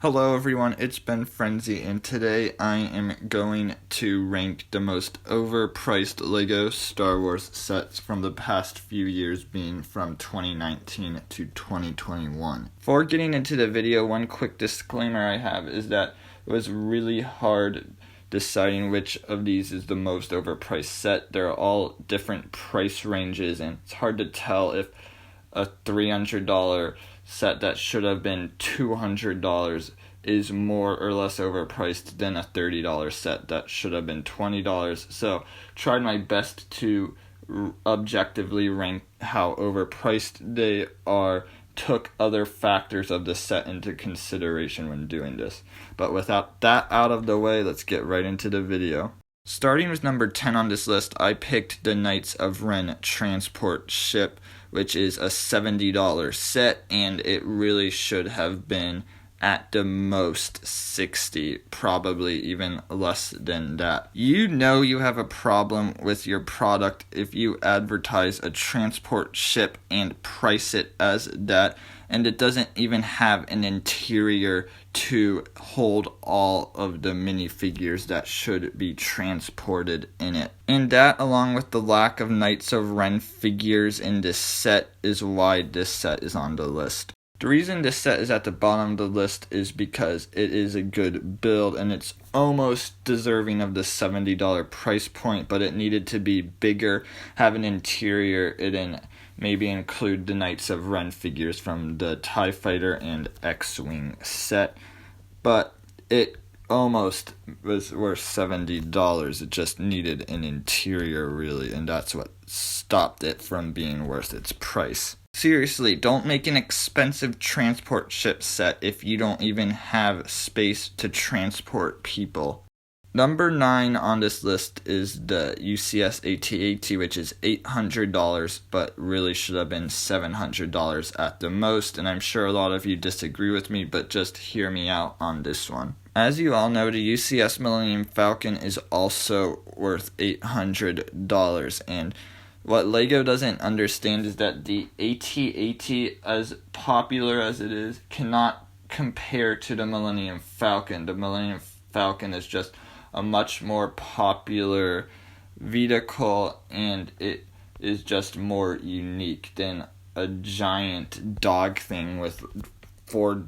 Hello everyone, it's Ben Frenzy, and today I am going to rank the most overpriced LEGO Star Wars sets from the past few years, being from 2019 to 2021. Before getting into the video, one quick disclaimer I have is that it was really hard deciding which of these is the most overpriced set. They're all different price ranges, and it's hard to tell if a $300 set that should have been $200 is more or less overpriced than a $30 set that should have been $20. So tried my best to objectively rank how overpriced they are, took other factors of the set into consideration when doing this. But without that out of the way, let's get right into the video. Starting with number 10 on this list, I picked the Knights of Ren transport ship, which is a $70 set, and it really should have been at the most $60, probably even less than that. You know you have a problem with your product if you advertise a transport ship and price it as that, and it doesn't even have an interior to hold all of the minifigures that should be transported in it. And that, along with the lack of Knights of Ren figures in this set, is why this set is on the list. The reason this set is at the bottom of the list is because it is a good build and it's almost deserving of the $70 price point, but it needed to be bigger, have an interior, and maybe include the Knights of Ren figures from the TIE Fighter and X-Wing set. But it almost was worth $70. It just needed an interior, really, and that's what stopped it from being worth its price. Seriously, don't make an expensive transport ship set if you don't even have space to transport people. Number 9 on this list is the UCS AT-AT, which is $800, but really should have been $700 at the most, and I'm sure a lot of you disagree with me, but just hear me out on this one. As you all know, the UCS Millennium Falcon is also worth $800, and what LEGO doesn't understand is that the AT-AT, as popular as it is, cannot compare to the Millennium Falcon. The Millennium Falcon is just a much more popular vehicle, and it is just more unique than a giant dog thing with 4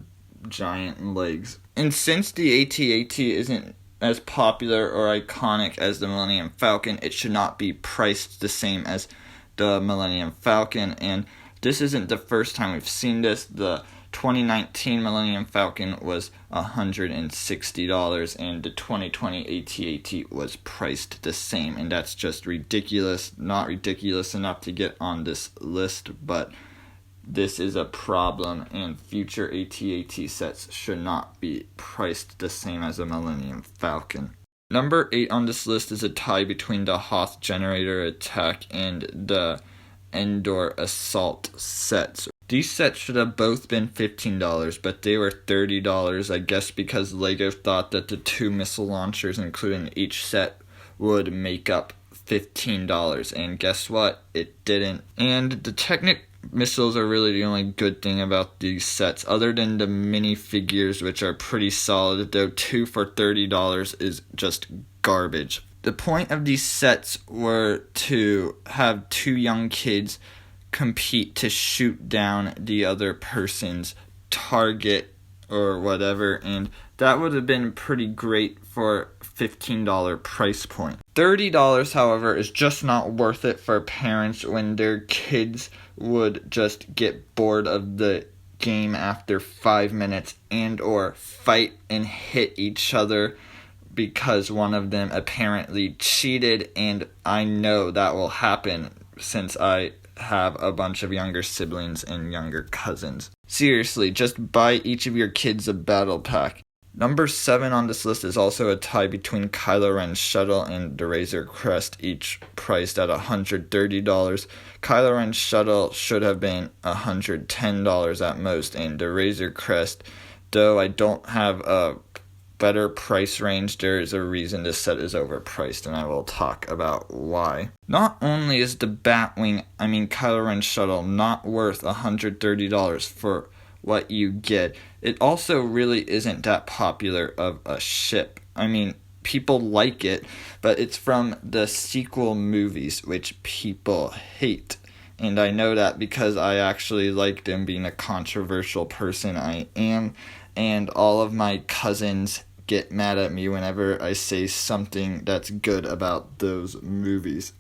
giant legs. And since the AT-AT isn't as popular or iconic as the Millennium Falcon, it should not be priced the same as the Millennium Falcon, and this isn't the first time we've seen this. The 2019 Millennium Falcon was $160, and the 2020 AT-AT was priced the same, and that's just ridiculous. Not ridiculous enough to get on this list, but this is a problem, and future AT-AT sets should not be priced the same as a Millennium Falcon. Number 8 on this list is a tie between the Hoth Generator Attack and the Endor Assault sets. These sets should have both been $15, but they were $30, I guess because LEGO thought that the 2 missile launchers, including each set, would make up $15, and guess what? It didn't. And the Technic missiles are really the only good thing about these sets, other than the minifigures, which are pretty solid, though 2 for $30 is just garbage. The point of these sets were to have 2 young kids compete to shoot down the other person's target or whatever, and that would have been pretty great for $15 price point. $30, however, is just not worth it for parents when their kids would just get bored of the game after 5 minutes and or fight and hit each other because one of them apparently cheated, and I know that will happen since I have a bunch of younger siblings and younger cousins. Seriously, just buy each of your kids a battle pack. Number 7 on this list is also a tie between Kylo Ren's shuttle and the Razor Crest, each priced at $130. Kylo Ren's shuttle should have been $110 at most, and the Razor Crest, though I don't have a better price range, there is a reason this set is overpriced, and I will talk about why. Not only is the Kylo Ren shuttle not worth $130 for what you get. It also really isn't that popular of a ship. I mean, people like it, but it's from the sequel movies, which people hate. And I know that because I actually like them, being a controversial person I am, and all of my cousins get mad at me whenever I say something that's good about those movies.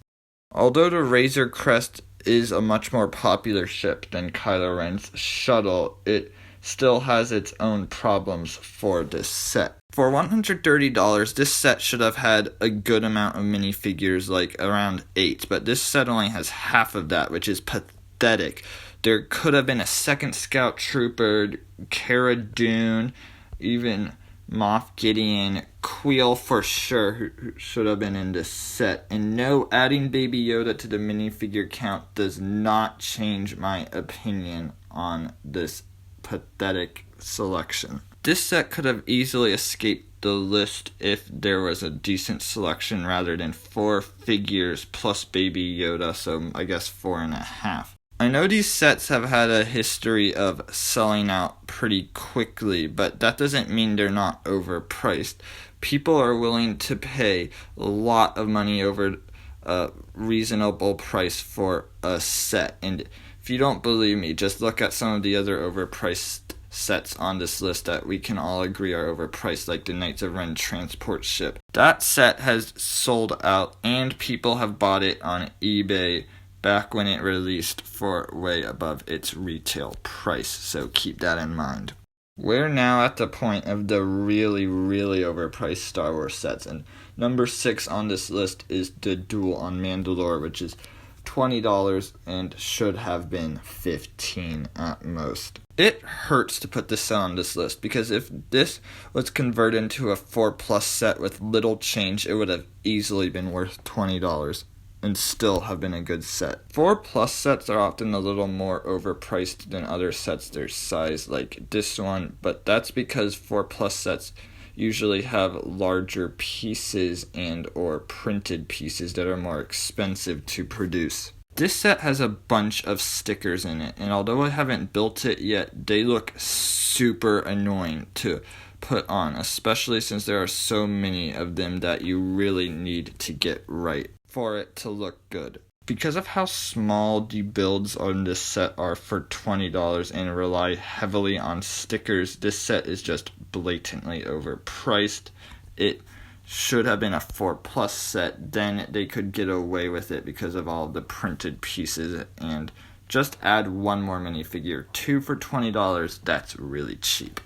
Although the Razor Crest is a much more popular ship than Kylo Ren's shuttle, it still has its own problems for this set. For $130, this set should have had a good amount of minifigures, like around 8, but this set only has half of that, which is pathetic. There could have been a second Scout Trooper, Cara Dune, even Moff Gideon, Queel for sure, who should have been in this set. And no, adding Baby Yoda to the minifigure count does not change my opinion on this pathetic selection. This set could have easily escaped the list if there was a decent selection rather than 4 figures plus Baby Yoda, so I guess 4.5. I know these sets have had a history of selling out pretty quickly, but that doesn't mean they're not overpriced. People are willing to pay a lot of money over a reasonable price for a set. And if you don't believe me, just look at some of the other overpriced sets on this list that we can all agree are overpriced, like the Knights of Ren transport ship. That set has sold out, and people have bought it on eBay back when it released for way above its retail price, so keep that in mind. We're now at the point of the really, really overpriced Star Wars sets, and number 6 on this list is the Duel on Mandalore, which is $20 and should have been $15 at most. It hurts to put this set on this list, because if this was converted into a 4+ set with little change, it would have easily been worth $20. And still have been a good set. 4+ sets are often a little more overpriced than other sets their size, like this one, but that's because 4+ sets usually have larger pieces and or printed pieces that are more expensive to produce. This set has a bunch of stickers in it, and although I haven't built it yet, they look super annoying to put on, especially since there are so many of them that you really need to get right for it to look good. Because of how small the builds on this set are for $20 and rely heavily on stickers, this set is just blatantly overpriced. It should have been a 4+ set, then they could get away with it because of all the printed pieces, and just add one more minifigure. 2 for $20, that's really cheap.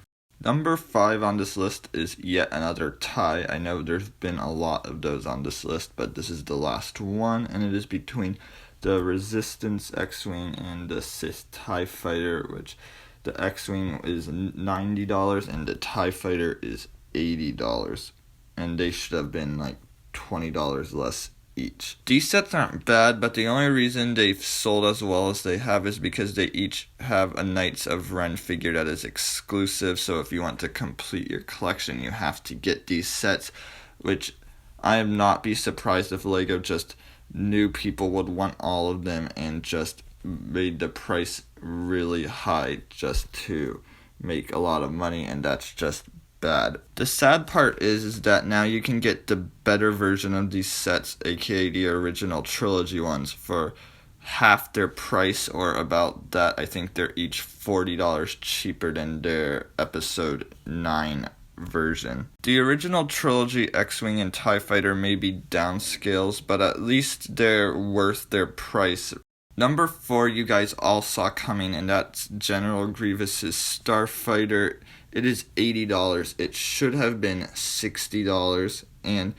Number 5 on this list is yet another tie. I know there's been a lot of those on this list, but this is the last one, and it is between the Resistance X-Wing and the Sith TIE Fighter, which the X-Wing is $90 and the TIE Fighter is $80, and they should have been like $20 less each. These sets aren't bad, but the only reason they've sold as well as they have is because they each have a Knights of Ren figure that is exclusive, so if you want to complete your collection, you have to get these sets, which I would not be surprised if LEGO just knew people would want all of them and just made the price really high just to make a lot of money, and that's just bad. The sad part is that now you can get the better version of these sets, aka the original trilogy ones, for half their price, or about that. I think they're each $40 cheaper than their episode 9 version. The original trilogy X-Wing and TIE Fighter may be downscales, but at least they're worth their price. Number 4 you guys all saw coming, and that's General Grievous's Starfighter. It is $80. It should have been $60, and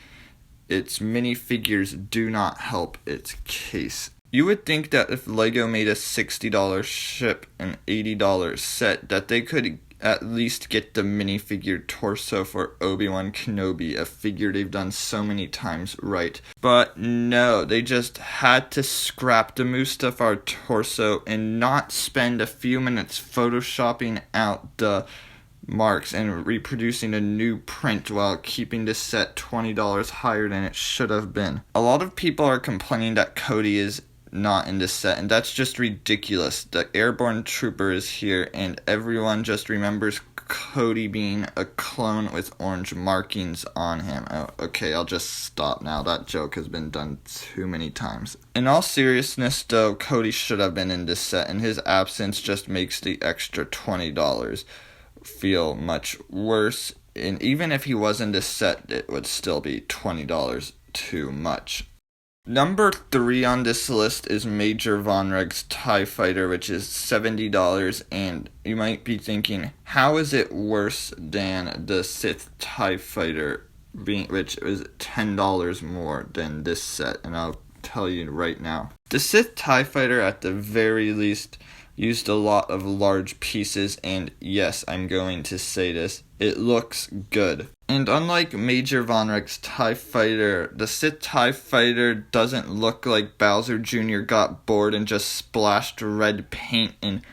its minifigures do not help its case. You would think that if LEGO made a $60 ship and $80 set, that they could at least get the minifigure torso for Obi-Wan Kenobi, a figure they've done so many times right. But no, they just had to scrap the Mustafar torso and not spend a few minutes photoshopping out the marks and reproducing a new print while keeping the set $20 higher than it should have been. A lot of people are complaining that Cody is not in this set, and that's just ridiculous. The Airborne Trooper is here, and everyone just remembers Cody being a clone with orange markings on him. Oh, okay, I'll just stop now. That joke has been done too many times. In all seriousness, though, Cody should have been in this set, and his absence just makes the extra $20 feel much worse. And even if he was in this set, it would still be $20 too much. Number 3 on this list is Major Von Reg's TIE Fighter, which is $70, and you might be thinking, how is it worse than the Sith TIE Fighter, which is $10 more than this set? And I'll tell you right now. The Sith TIE Fighter, at the very least, used a lot of large pieces, and yes, I'm going to say this, it looks good. And unlike Major Von Reg's TIE Fighter, the Sith TIE Fighter doesn't look like Bowser Jr. got bored and just splashed red paint in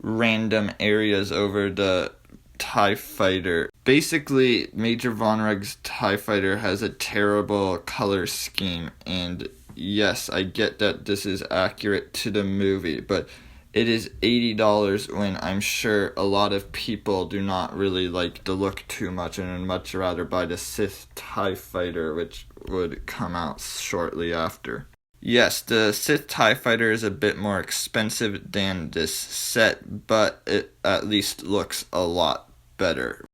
random areas over the TIE Fighter. Basically, Major Von Reg's TIE Fighter has a terrible color scheme, and yes, I get that this is accurate to the movie, but it is $80 when I'm sure a lot of people do not really like the look too much and would much rather buy the Sith TIE Fighter, which would come out shortly after. Yes, the Sith TIE Fighter is a bit more expensive than this set, but it at least looks a lot better.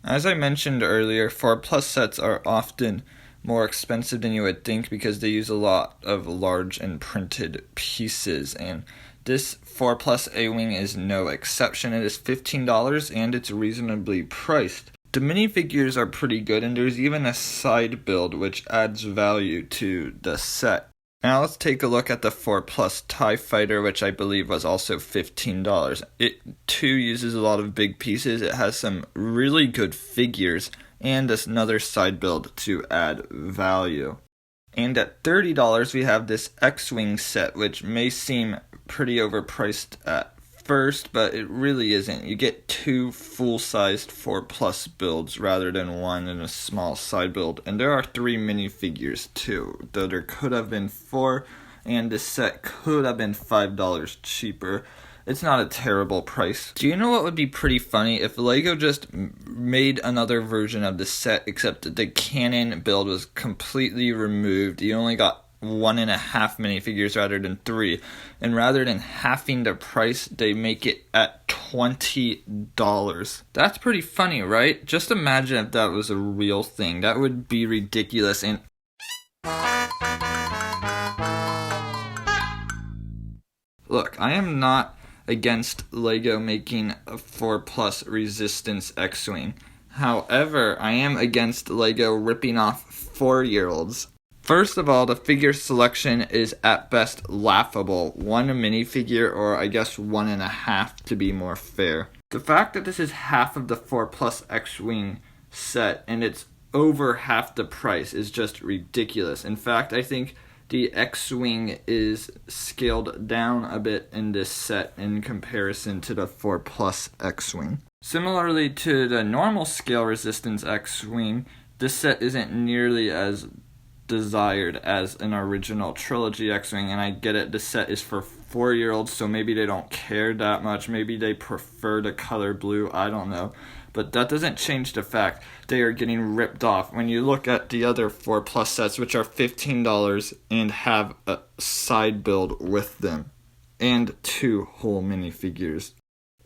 As I mentioned earlier, 4+ sets are often more expensive than you would think because they use a lot of large and printed pieces, and this 4+ A-Wing is no exception. It is $15 and it's reasonably priced. The minifigures are pretty good, and there's even a side build which adds value to the set. Now let's take a look at the 4+ TIE Fighter, which I believe was also $15. It too uses a lot of big pieces. It has some really good figures and another side build to add value. And at $30 we have this X-Wing set, which may seem pretty overpriced at first, but it really isn't. You get 2 full-sized 4+ builds rather than 1 in a small side build, and there are 3 minifigures too, though there could have been 4, and this set could have been $5 cheaper. It's not a terrible price. Do you know what would be pretty funny? If LEGO just made another version of the set, except that the canon build was completely removed. You only got 1.5 minifigures rather than 3. And rather than halving the price, they make it at $20. That's pretty funny, right? Just imagine if that was a real thing. That would be ridiculous. And look, I am not against LEGO making a 4+ Resistance X-Wing. However, I am against LEGO ripping off 4-year-olds. First of all, the figure selection is at best laughable. 1 minifigure, or I guess 1.5 to be more fair. The fact that this is half of the 4+ X-Wing set and it's over half the price is just ridiculous. In fact, I think the X-Wing is scaled down a bit in this set in comparison to the 4+ X-Wing. Similarly to the normal scale Resistance X-Wing, this set isn't nearly as desired as an original trilogy X-Wing, and I get it, the set is for 4-year-olds, so maybe they don't care that much, maybe they prefer the color blue, I don't know, but that doesn't change the fact they are getting ripped off. When you look at the other 4+ sets, which are $15 and have a side build with them, and 2 whole minifigures.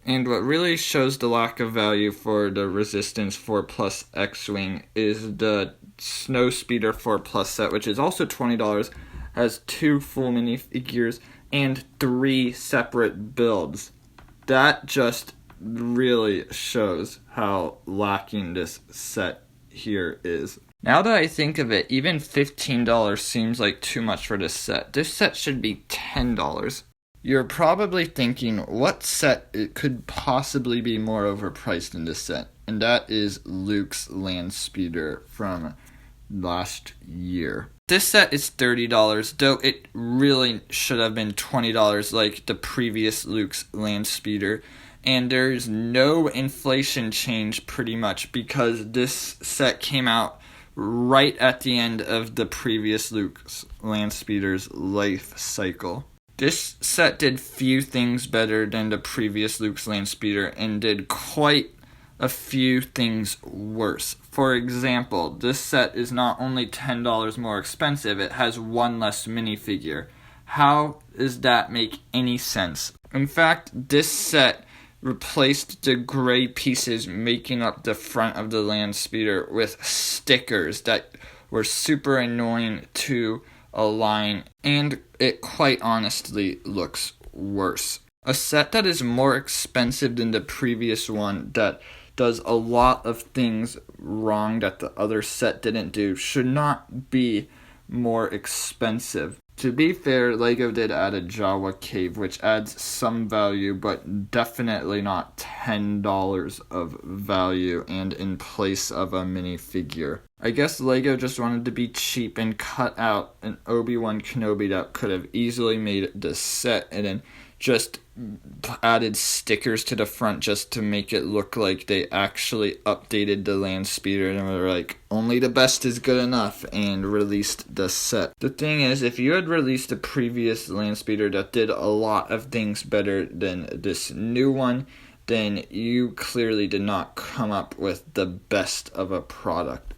And what really shows the lack of value for the Resistance 4+ X-Wing is the Snowspeeder 4+ set, which is also $20, has 2 full minifigures and 3 separate builds. That just really shows how lacking this set here is. Now that I think of it, even $15 seems like too much for this set. This set should be $10. You're probably thinking, what set it could possibly be more overpriced than this set? And that is Luke's Landspeeder from last year. This set is $30, though it really should have been $20 like the previous Luke's Landspeeder. And there's no inflation change pretty much because this set came out right at the end of the previous Luke's Landspeeder's life cycle. This set did few things better than the previous Luke's Land Speeder and did quite a few things worse. For example, this set is not only $10 more expensive, it has one less minifigure. How does that make any sense? In fact, this set replaced the gray pieces making up the front of the Land Speeder with stickers that were super annoying to align, and it quite honestly looks worse. A set that is more expensive than the previous one, that does a lot of things wrong that the other set didn't do, should not be more expensive. To be fair, LEGO did add a Jawa cave, which adds some value, but definitely not $10 of value and in place of a minifigure. I guess LEGO just wanted to be cheap and cut out an Obi-Wan Kenobi that could have easily made the set, and then just added stickers to the front just to make it look like they actually updated the Land Speeder and were like, only the best is good enough, and released the set. The thing is, if you had released a previous Land Speeder that did a lot of things better than this new one, then you clearly did not come up with the best of a product.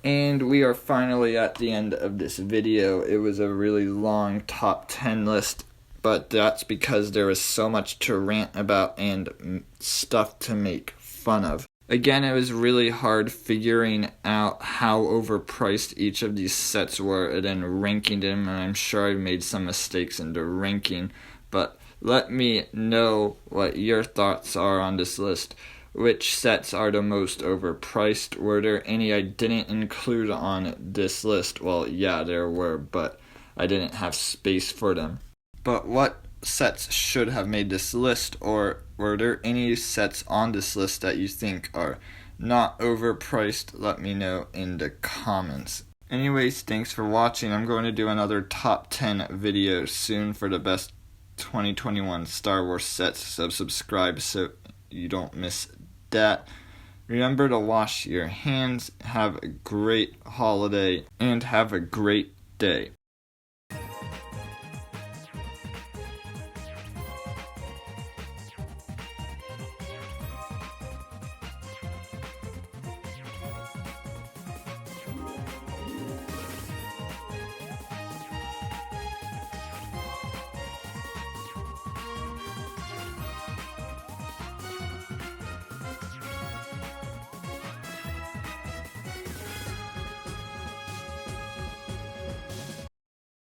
And we are finally at the end of this video. It was a really long top 10 list, but that's because there was so much to rant about and stuff to make fun of. Again, it was really hard figuring out how overpriced each of these sets were and then ranking them, and I'm sure I made some mistakes in the ranking, but let me know what your thoughts are on this list. Which sets are the most overpriced? Were there any I didn't include on this list? Well, yeah, there were, but I didn't have space for them. But what sets should have made this list, or were there any sets on this list that you think are not overpriced? Let me know in the comments. Anyways, thanks for watching. I'm going to do another top 10 video soon for the best 2021 Star Wars sets, so subscribe so you don't miss that. Remember to wash your hands, have a great holiday, and have a great day.